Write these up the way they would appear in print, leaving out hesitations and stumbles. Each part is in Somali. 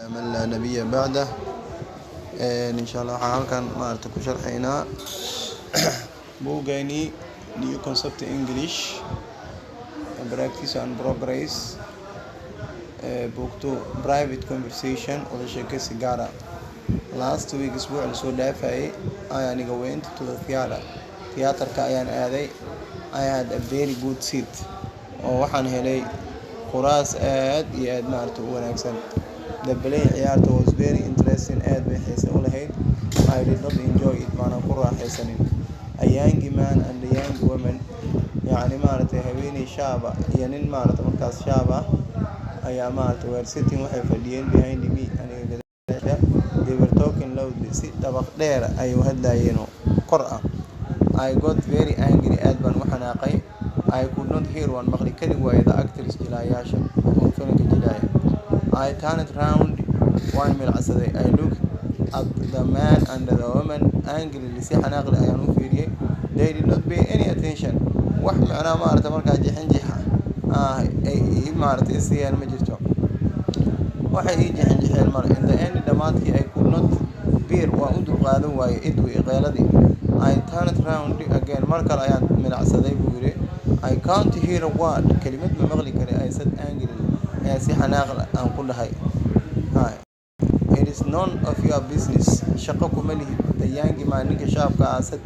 من لا نبي بعده. إن شاء الله halkan maaragtay ku sharxaynaa buugayni New Concept English Practice and Progress book 2 Private Conversation wada sheekaysi gaar ah. Last week isbuuc la soo dhaafay ayaan went to the theater-ka ayaan aaday. I had a very good seat oo waxaan helay kuraas aad iyo aad maaragtay u wanaagsan. The play ciyaarta was very interesting, aad bay xiiso u lahayd. I did not enjoy it, maana ku raaxaysanin. A young man and a young woman, yacni maaragtay haweeney shaab ah iyo nin maaragtay markaas shaab ah ayaa maaragtay were sitting waxay fadhiyeen behind me aniga gadaasha. They were talking loudly, si dabaq dheer ayay u hadlayeen oo kor ah. I got very angry, aad baan u xanaaqay. I could not hear one maqli kari waayay the actors jilayaasha oo filimka jilaya. I turned round waan milacsaday. I looked at the man and the woman angrily, si xanaaq leh ayaan u fiiriyay. They did not pay any attention. Wax macnaa maaragtay markaa jixinjixa ay maaragtay isiyaan ma jirto. Waxay ii jixinjixeen mar. In the end dhamaadkii I could not bear, waan u dulqaadan waayay idwi qeeladii. I turned round again, mar kale ayaan milacsaday buu yiri. I can't hear a word, kelimad ma maqli kari. I said angrily, si xanaaq leh aan ku dhahay. It is none of your business. Shaqo kuma lihid. The young man ninka shaabka ah said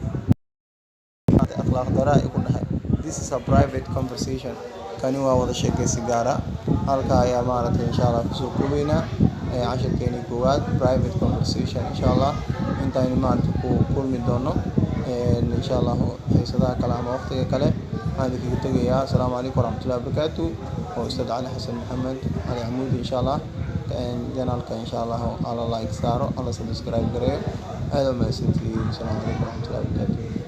akhlaaq daraa ku dhahay. This is a private conversation. Kani waa wada sheekaysi gaar ah. Halka ayaa maaragtay insha Allah kusoo koobaynaa casharkeeni koowaad private conversation insha Allah. Intaaynu maaragtay ku kulmi doono insha Allah xiisadaha kale ama waqtiga kale. waxaan idinkaga tegayaa asalaamu calaykum waraxmatullahi wabarakaatu oo Ustaad Cali Xasan Maxamed Cali Camuudi insha Allah janaalka insha Allah alla like saaro alla subscribe gareeyo aad u mahadsantihiin. Asalaamu calaykum waraxmatullahi wabarakaatu.